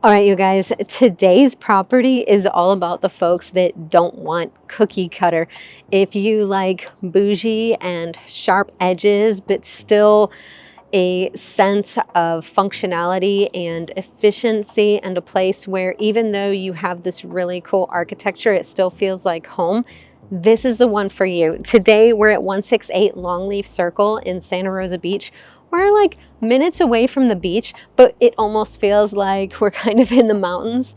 All right, you guys, today's property is all about the folks that don't want cookie cutter. If you like bougie and sharp edges, but still a sense of functionality and efficiency, and a place where even though you have this really cool architecture, it still feels like home, this is the one for you. Today, we're at 168 Long Leaf Circle in Santa Rosa Beach. We're like minutes away from the beach, but it almost feels like we're kind of in the mountains.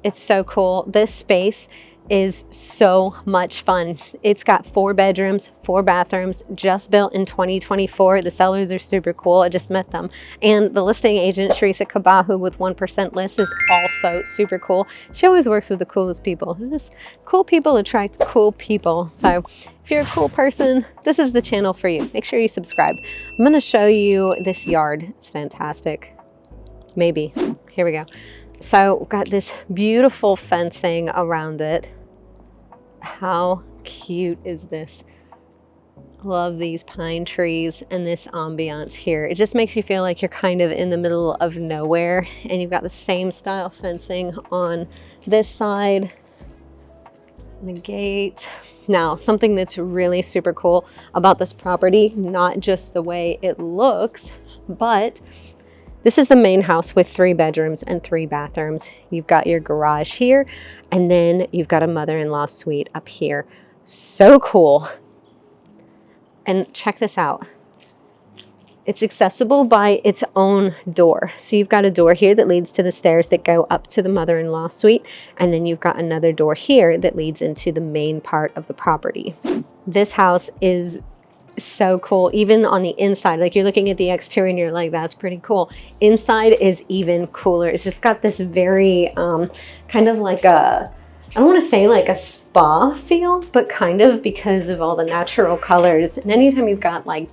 It's so cool. This space is so much fun. It's got 4 bedrooms, 4 bathrooms, just built in 2024. The sellers are super cool. I just met them. And the listing agent, Teresa Kabahu with 1% List, is also super cool. She always works with the coolest people. Just cool people attract cool people. So if you're a cool person, this is the channel for you. Make sure you subscribe. I'm going to show you this yard. It's fantastic. Maybe. Here we go. So we've got this beautiful fencing around it. How cute is this? Love these pine trees and this ambiance here. It just makes you feel like you're kind of in the middle of nowhere, and you've got the same style fencing on this side. The gate. Now, something that's really super cool about this property, not just the way it looks, but this is the main house with 3 bedrooms and 3 bathrooms. You've got your garage here, and then you've got a mother-in-law suite up here. So cool. And check this out. It's accessible by its own door. So you've got a door here that leads to the stairs that go up to the mother-in-law suite, and then you've got another door here that leads into the main part of the property. This house is so cool. Even on the inside, like you're looking at the exterior and you're like, that's pretty cool. Inside is even cooler. It's just got this very kind of like a, I don't want to say like a spa feel, but kind of, because of all the natural colors. And anytime you've got like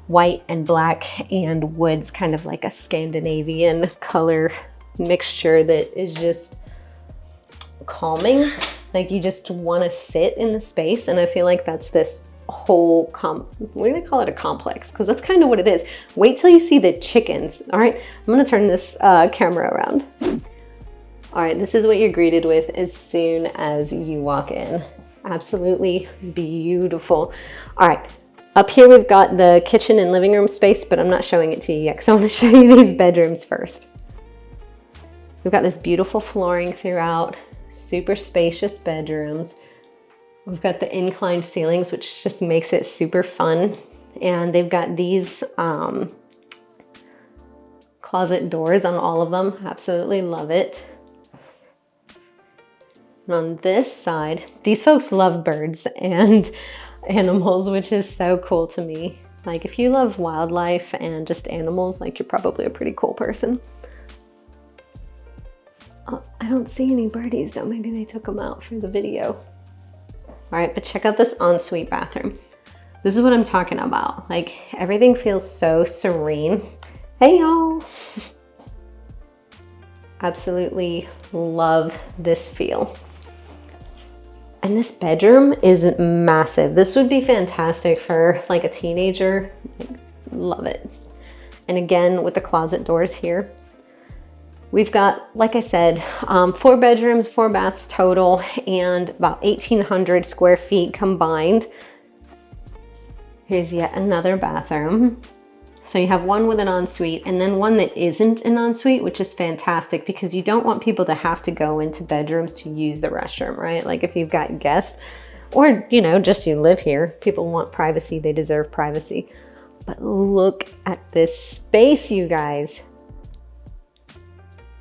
white and black and woods, kind of like a Scandinavian color mixture that is just calming. Like you just want to sit in the space, and I feel like that's this whole what do they call it, a complex, because that's kind of what it is. Wait till you see the chickens. All right, I'm gonna turn this camera around. All right, this is what you're greeted with as soon as you walk in. Absolutely beautiful. All right, up here we've got the kitchen and living room space, but I'm not showing it to you yet because I want to show you these bedrooms first. We've got this beautiful flooring throughout, super spacious bedrooms. We've got the inclined ceilings, which just makes it super fun. And they've got these closet doors on all of them. Absolutely love it. And on this side, these folks love birds and animals, which is so cool to me. Like if you love wildlife and just animals, like you're probably a pretty cool person. Oh, I don't see any birdies though. Maybe they took them out for the video. All right, but check out this ensuite bathroom. This is what I'm talking about. Like everything feels so serene. Hey y'all. Absolutely love this feel. And this bedroom is massive. This would be fantastic for like a teenager. Love it. And again, with the closet doors here. We've got, like I said, 4 bedrooms, 4 baths total, and about 1,800 square feet combined. Here's yet another bathroom. So you have one with an ensuite and then one that isn't an ensuite, which is fantastic because you don't want people to have to go into bedrooms to use the restroom, right? Like if you've got guests or, you know, just you live here, people want privacy, they deserve privacy. But look at this space, you guys.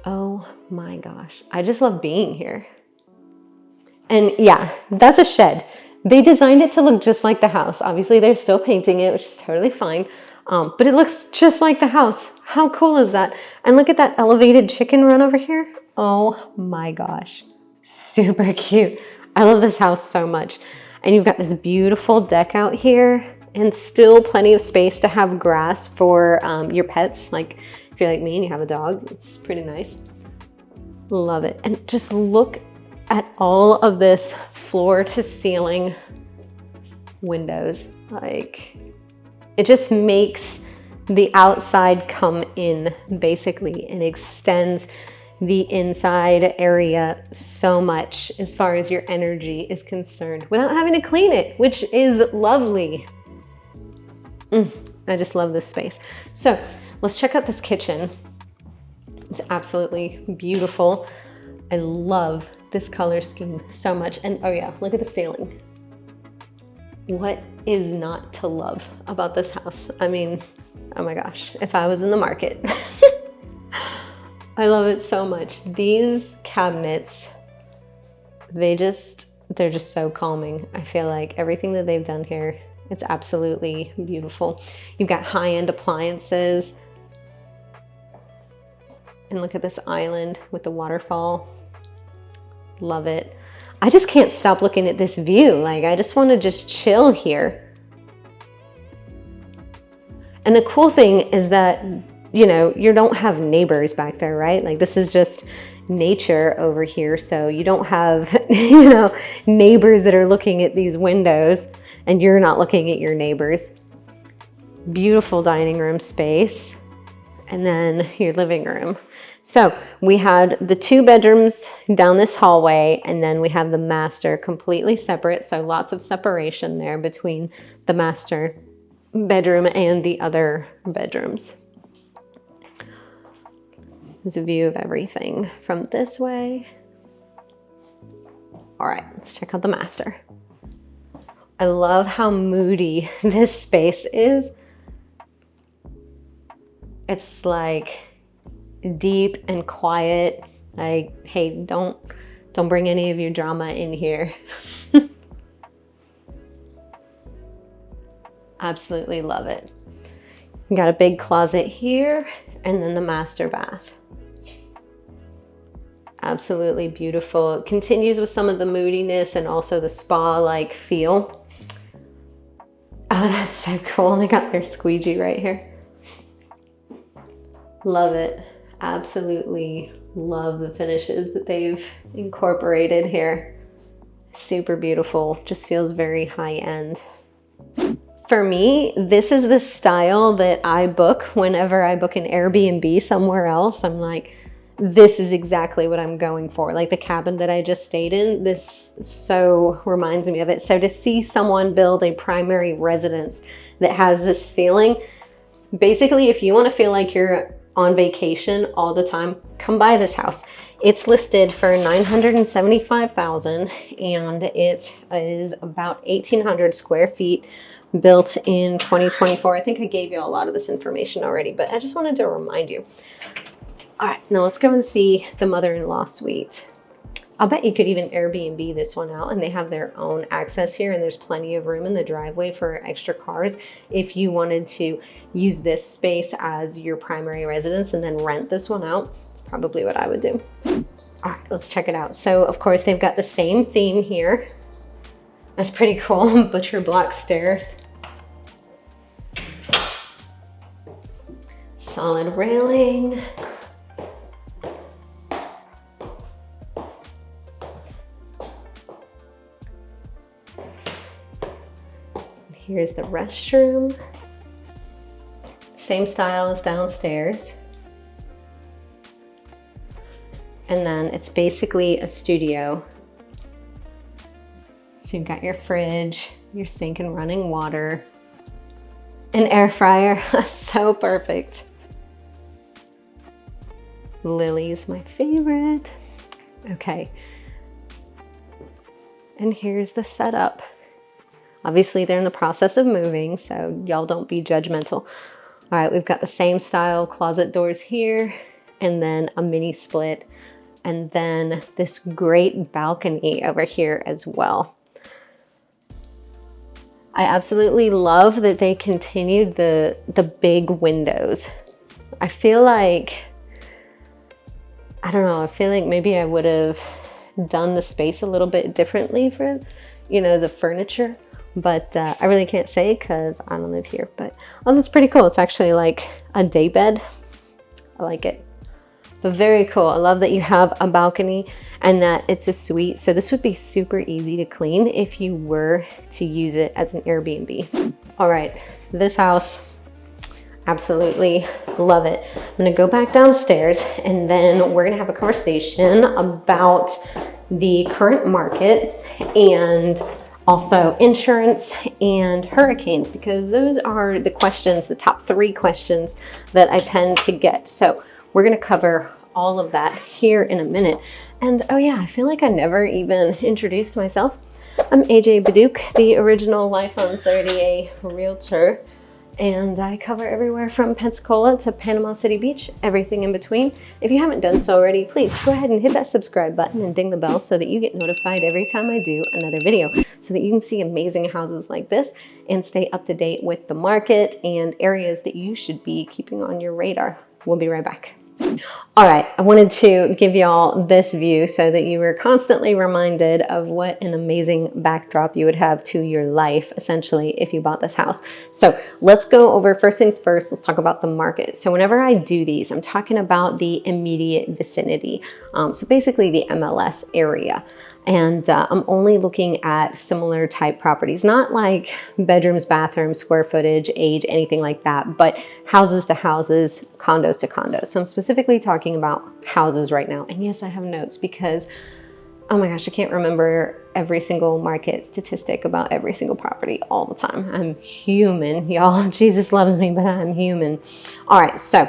Oh my gosh, I just love being here. And yeah, that's a shed. They designed it to look just like the house. Obviously, they're still painting it, which is totally fine. But it looks just like the house. How cool is that? And look at that elevated chicken run over here. Oh my gosh, super cute. I love this house so much. And you've got this beautiful deck out here and still plenty of space to have grass for your pets. Like if you're like me and you have a dog, it's pretty nice. Love it. And just look at all of this floor to ceiling windows. Like it just makes the outside come in basically and extends the inside area so much as far as your energy is concerned without having to clean it, which is lovely. I just love this space. So let's check out this kitchen. It's absolutely beautiful. I love this color scheme so much. And oh yeah, look at the ceiling. What is not to love about this house? I mean, oh my gosh, if I was in the market. I love it so much. These cabinets, they're just so calming. I feel like everything that they've done here, it's absolutely beautiful. You've got high-end appliances. And look at this island with the waterfall. Love it. I just can't stop looking at this view. Like, I just want to just chill here. And the cool thing is that, you know, you don't have neighbors back there, right? Like, this is just nature over here. So you don't have, you know, neighbors that are looking at these windows and you're not looking at your neighbors. Beautiful dining room space. And then your living room. So we had the 2 bedrooms down this hallway, and then we have the master completely separate. So lots of separation there between the master bedroom and the other bedrooms. There's a view of everything from this way. All right, let's check out the master. I love how moody this space is. It's like deep and quiet. Like, hey, don't bring any of your drama in here. Absolutely love it. You got a big closet here and then the master bath. Absolutely beautiful. It continues with some of the moodiness and also the spa-like feel. Oh, that's so cool. They got their squeegee right here. Love it. Absolutely love the finishes that they've incorporated here. Super beautiful. Just feels very high-end. For me, this is the style that I book whenever I book an Airbnb somewhere else. I'm like, this is exactly what I'm going for. Like the cabin that I just stayed in, this so reminds me of it. So to see someone build a primary residence that has this feeling, basically, if you want to feel like you're on vacation all the time, come by this house. It's listed for $975,000 and it is about 1,800 square feet, built in 2024. I think I gave you a lot of this information already, but I just wanted to remind you. All right, now let's go and see the mother-in-law suite. I'll bet you could even Airbnb this one out, and they have their own access here, and there's plenty of room in the driveway for extra cars if you wanted to use this space as your primary residence and then rent this one out. It's probably what I would do. All right, let's check it out. So of course they've got the same theme here. That's pretty cool. Butcher block stairs. Solid railing. Here's the restroom. Same style as downstairs. And then it's basically a studio. So you've got your fridge, your sink and running water, an air fryer. So perfect. Lily's my favorite. Okay. And here's the setup. Obviously, they're in the process of moving, so y'all don't be judgmental. All right, we've got the same style closet doors here, and then a mini split, and then this great balcony over here as well. I absolutely love that they continued the big windows. I feel like, I don't know, I feel like maybe I would have done the space a little bit differently for, you know, the furniture. But I really can't say because I don't live here. But that's pretty cool. It's actually like a day bed. I like it. But very cool. I love that you have a balcony and that it's a suite. So this would be super easy to clean if you were to use it as an Airbnb. All right, this house, Absolutely love it. I'm going to go back downstairs and then we're going to have a conversation about the current market and also insurance and hurricanes, because those are the questions, the top 3 questions that I tend to get. So we're going to cover all of that here in a minute. And oh yeah, I feel like I never even introduced myself. I'm AJ Baduke, the original Life on 30A realtor. And I cover everywhere from Pensacola to Panama City Beach, everything in between. If you haven't done so already, please go ahead and hit that subscribe button and ding the bell so that you get notified every time I do another video, so that you can see amazing houses like this and stay up to date with the market and areas that you should be keeping on your radar. We'll be right back. All right, I wanted to give y'all this view so that you were constantly reminded of what an amazing backdrop you would have to your life, essentially, if you bought this house. So let's go over, first things first, let's talk about the market. So whenever I do these, I'm talking about the immediate vicinity. So basically the MLS area. And I'm only looking at similar type properties, not like bedrooms, bathrooms, square footage, age, anything like that, but houses to houses, condos to condos. So I'm specifically talking about houses right now. And yes, I have notes because, oh my gosh, I can't remember every single market statistic about every single property all the time. I'm human, y'all. Jesus loves me, but I'm human. All right, so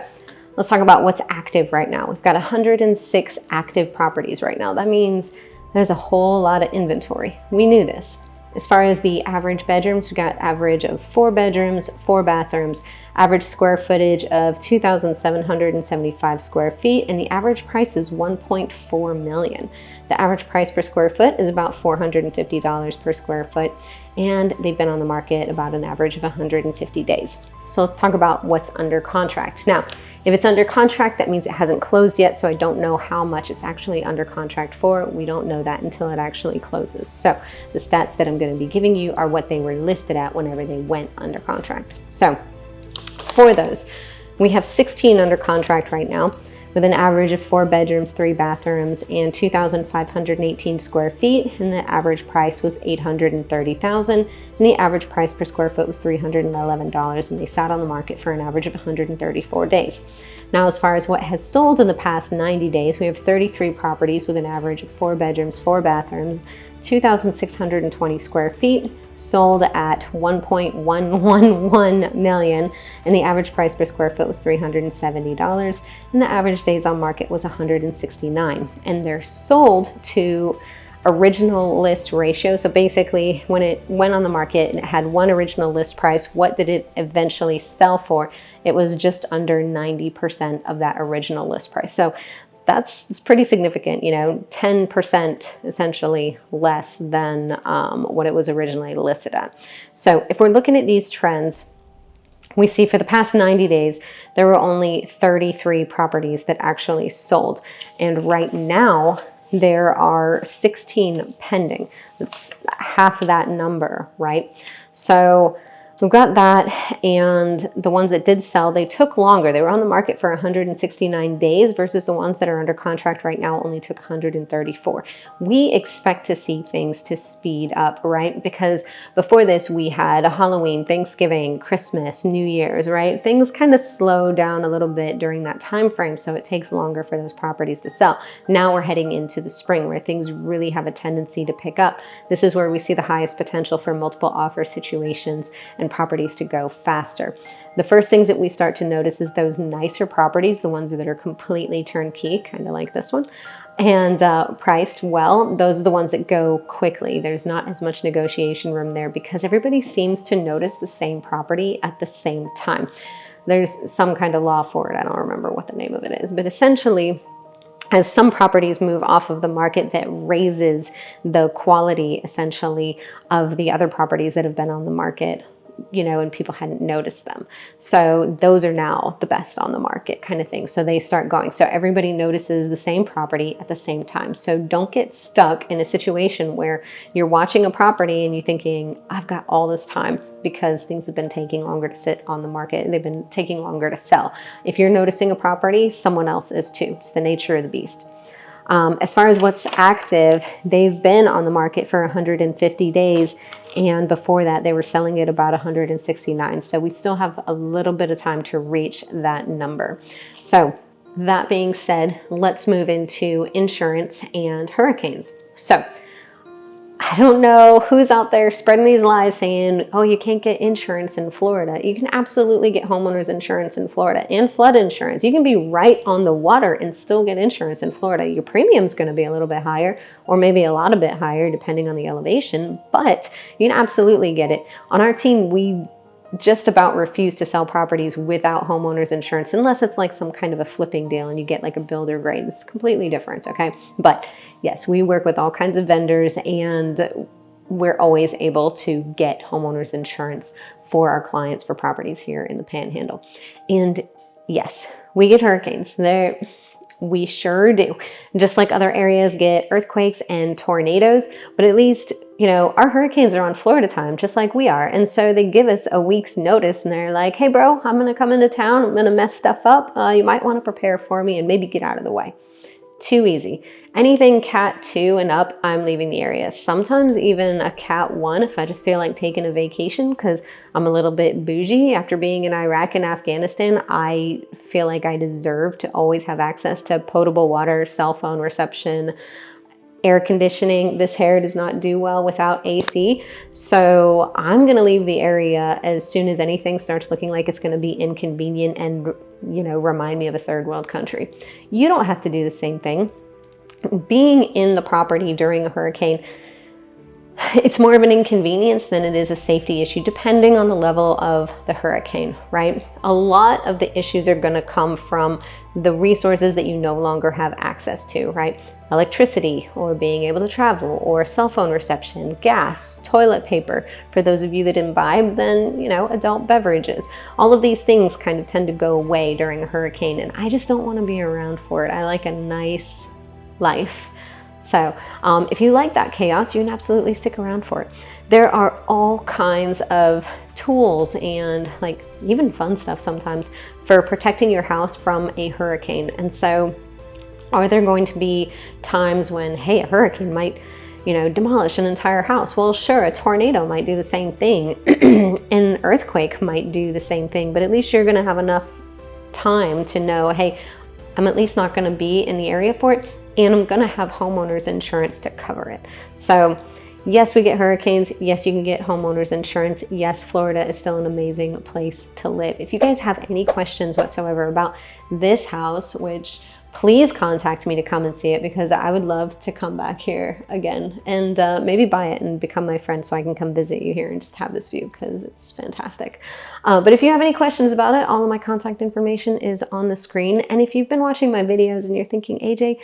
let's talk about what's active right now. We've got 106 active properties right now. That means there's a whole lot of inventory. We knew this. As far as the average bedrooms, we got average of 4 bedrooms, 4 bathrooms, average square footage of 2,775 square feet, and the average price is $1.4 million. The average price per square foot is about $450 per square foot, and they've been on the market about an average of 150 days. So let's talk about what's under contract. Now, if it's under contract, that means it hasn't closed yet, so I don't know how much it's actually under contract for. We don't know that until it actually closes. So the stats that I'm going to be giving you are what they were listed at whenever they went under contract. So for those, we have 16 under contract right now, with an average of 4 bedrooms, 3 bathrooms, and 2,518 square feet, and the average price was $830,000, and the average price per square foot was $311, and they sat on the market for an average of 134 days. Now, as far as what has sold in the past 90 days, we have 33 properties with an average of 4 bedrooms, 4 bathrooms, 2,620 square feet, sold at $1.111 million, and the average price per square foot was $370, and the average days on market was 169, and they're sold to original list ratio. So basically, when it went on the market and it had one original list price, what did it eventually sell for? It was just under 90% of that original list price. So it's pretty significant, 10% essentially less than what it was originally listed at. So if we're looking at these trends, we see for the past 90 days, there were only 33 properties that actually sold. And right now, there are 16 pending. That's half of that number, right? So we've got that, and the ones that did sell, they took longer. They were on the market for 169 days versus the ones that are under contract right now only took 134. We expect to see things to speed up, right? Because before this, we had Halloween, Thanksgiving, Christmas, New Year's, right? Things kind of slow down a little bit during that time frame, so it takes longer for those properties to sell. Now we're heading into the spring where things really have a tendency to pick up. This is where we see the highest potential for multiple offer situations and properties to go faster. The first things that we start to notice is those nicer properties, the ones that are completely turnkey, kind of like this one, and priced well. Those are the ones that go quickly. There's not as much negotiation room there because everybody seems to notice the same property at the same time. There's some kind of law for it. I don't remember what the name of it is, but essentially, as some properties move off of the market, that raises the quality essentially of the other properties that have been on the market, and people hadn't noticed them. So those are now the best on the market kind of thing. So they start going. So everybody notices the same property at the same time. So don't get stuck in a situation where you're watching a property and you're thinking, I've got all this time, because things have been taking longer to sit on the market and they've been taking longer to sell. If you're noticing a property, someone else is too. It's the nature of the beast. As far as what's active, they've been on the market for 150 days. And before that, they were selling it about 169. So we still have a little bit of time to reach that number. So that being said, let's move into insurance and hurricanes. So I don't know who's out there spreading these lies saying, oh, you can't get insurance in Florida. You can absolutely get homeowners insurance in Florida and flood insurance. You can be right on the water and still get insurance in Florida. Your premium's going to be a little bit higher, or maybe a lot a bit higher depending on the elevation, but you can absolutely get it. On our team, we just about refuse to sell properties without homeowners insurance, unless it's like some kind of a flipping deal and you get like a builder grade. It's completely different, okay? But yes, we work with all kinds of vendors and we're always able to get homeowners insurance for our clients for properties here in the Panhandle. And yes, we get hurricanes. We sure do. Just like other areas get earthquakes and tornadoes, but at least, you know, our hurricanes are on Florida time, just like we are. And so they give us a week's notice and they're like, hey bro, I'm going to come into town. I'm going to mess stuff up. You might want to prepare for me and maybe get out of the way. Too easy. Anything Cat 2 and up, I'm leaving the area. Sometimes even a Cat 1 if I just feel like taking a vacation because I'm a little bit bougie. After being in Iraq and Afghanistan, I feel like I deserve to always have access to potable water, cell phone reception, air conditioning. This hair does not do well without AC. So I'm going to leave the area as soon as anything starts looking like it's going to be inconvenient and, you know, remind me of a third world country. You don't have to do the same thing. Being in the property during a hurricane, it's more of an inconvenience than it is a safety issue, depending on the level of the hurricane, right? A lot of the issues are going to come from the resources that you no longer have access to, right? Electricity, or being able to travel, or cell phone reception, gas, toilet paper. For those of you that imbibe, then, you know, adult beverages. All of these things kind of tend to go away during a hurricane, and I just don't want to be around for it. I like a nice life. So if you like that chaos, you can absolutely stick around for it. There are all kinds of tools and like even fun stuff sometimes for protecting your house from a hurricane. And so are there going to be times when, hey, a hurricane might, you know, demolish an entire house? Well, sure, a tornado might do the same thing. An earthquake might do the same thing, but at least you're going to have enough time to know, hey, I'm at least not going to be in the area for it, and I'm going to have homeowners insurance to cover it. So yes, we get hurricanes. Yes, you can get homeowners insurance. Yes, Florida is still an amazing place to live. If you guys have any questions whatsoever about this house, which please contact me to come and see it, because I would love to come back here again and maybe buy it and become my friend so I can come visit you here and just have this view, because it's fantastic. But if you have any questions about it, all of my contact information is on the screen. And if you've been watching my videos and you're thinking, AJ,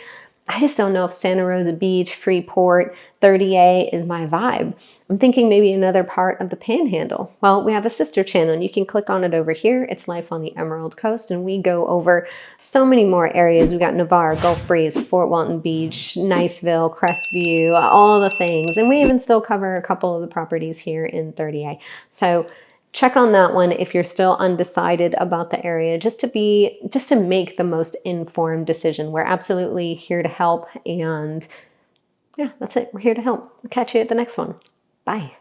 I just don't know if Santa Rosa Beach, Freeport, 30A is my vibe. I'm thinking maybe another part of the Panhandle. Well, we have a sister channel and you can click on it over here. It's Life on the Emerald Coast, and we go over so many more areas. We've got Navarre, Gulf Breeze, Fort Walton Beach, Niceville, Crestview, all the things. And we even still cover a couple of the properties here in 30A. So check on that one if you're still undecided about the area, just to make the most informed decision. We're absolutely here to help, and yeah, that's it. We're here to help. I'll catch you at the next one. Bye.